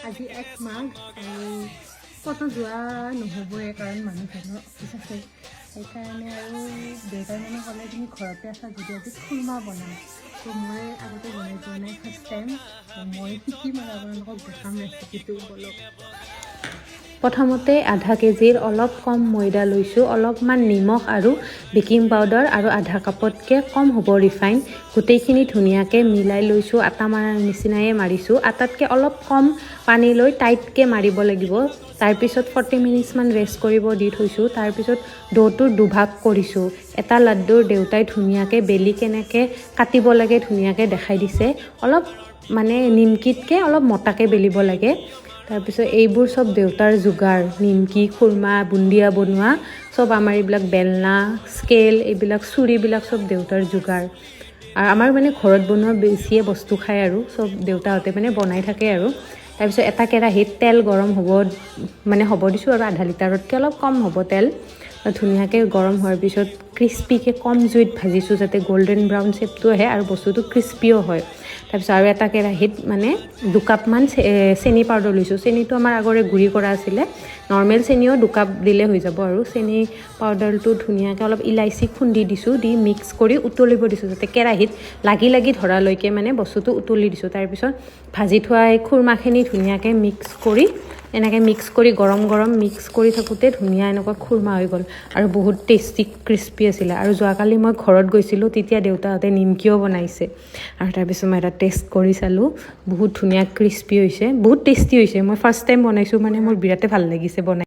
আজি 1 মাঘ আৰু ক'তো যোৱা নহ'বই কাৰণ মানুহজনৰ অফিচ আছে সেইকাৰণে আৰু দেউতাই মানে ক'লে তুমি ঘৰতে আছা যদি আজি খুৰমা বনাম তো মই আগতে বনাই পোৱা নাই ফাৰ্ষ্ট টাইম মই শিকিম আৰু আপোনালোকক দেখাম ৰেচিপিটো বলক প্ৰথমতে আধা কেজিৰ অলপ কম ময়দা লৈছোঁ অলপমান নিমখ আৰু বেকিং পাউডাৰ আৰু আধা কাপতকৈ কম হ'ব ৰিফাইন গোটেইখিনি ধুনীয়াকৈ মিলাই লৈছোঁ আটা মাৰাৰ নিচিনায়ে মাৰিছোঁ আটাতকৈ অলপ কম পানী লৈ টাইটকৈ মাৰিব লাগিব তাৰপিছত 40 মিনিটছমান ৰেষ্ট কৰিব দি থৈছোঁ তাৰপিছত ডোটোৰ দুভাগ কৰিছোঁ এটা লাড্ডুৰ দেউতাই ধুনীয়াকৈ বেলি কেনেকৈ কাটিব লাগে ধুনীয়াকৈ দেখাই দিছে অলপ মানে নিমকিতকৈ অলপ মোটাকৈ বেলিব লাগে তাৰপিছত এইবোৰ সব দেউতাৰ যোগাৰ নিমকি খুৰমা বুন্দিয়া বনোৱা সব আমাৰ এইবিলাক বেলনা স্কেল এইবিলাক চুৰিবিলাক সব দেউতাৰ যোগাৰ আৰু আমাৰ মানে ঘৰত বনোৱা বেছিয়ে বস্তু খায় আৰু সব দেউতাহঁতে মানে বনাই থাকে আৰু তাৰপিছত এটা কেৰাহীত তেল গৰম হ'ব দিছোঁ আৰু আধা লিটাৰতকৈ অলপ কম হ'ব তেল ধুনীয়াকৈ গৰম হোৱাৰ পিছত ক্ৰিস্পিকৈ কম জুইত ভাজিছোঁ যাতে গল্ডেন ব্ৰাউন শেপটো আহে আৰু বস্তুটো ক্ৰিস্পিও হয় তাৰপিছত আৰু এটা কেৰাহীত মানে 2 কাপমান চেনি পাউডাৰ লৈছোঁ চেনিটো আমাৰ আগৰে গুড়ি কৰা আছিলে নৰ্মেল চেনিও 2 কাপ দিলে হৈ যাব আৰু চেনি পাউডাৰটো ধুনীয়াকৈ অলপ ইলাইচি খুন্দি দিছোঁ দি মিক্স কৰি উতলিব দিছোঁ যাতে কেৰাহীত লাগি ধৰালৈকে মানে বস্তুটো উতলি দিছোঁ তাৰপিছত ভাজি থোৱা এই খুৰমাখিনি ধুনীয়াকৈ মিক্স কৰি গৰম মিক্স কৰি থাকোঁতে ধুনীয়া এনেকুৱা খুৰমা হৈ গ'ল আৰু বহুত টেষ্টি ক্ৰিস্পি আছিলে আৰু যোৱাকালি মই ঘৰত গৈছিলোঁ তেতিয়া দেউতাহঁতে নিমকিও বনাইছে আৰু তাৰপিছত মই এটা টেষ্ট কৰি চালোঁ বহুত ধুনীয়া ক্ৰিস্পি হৈছে বহুত টেষ্টি হৈছে মই ফাৰ্ষ্ট টাইম বনাইছোঁ মানে মোৰ বিৰাটেই ভাল লাগিছে বনাই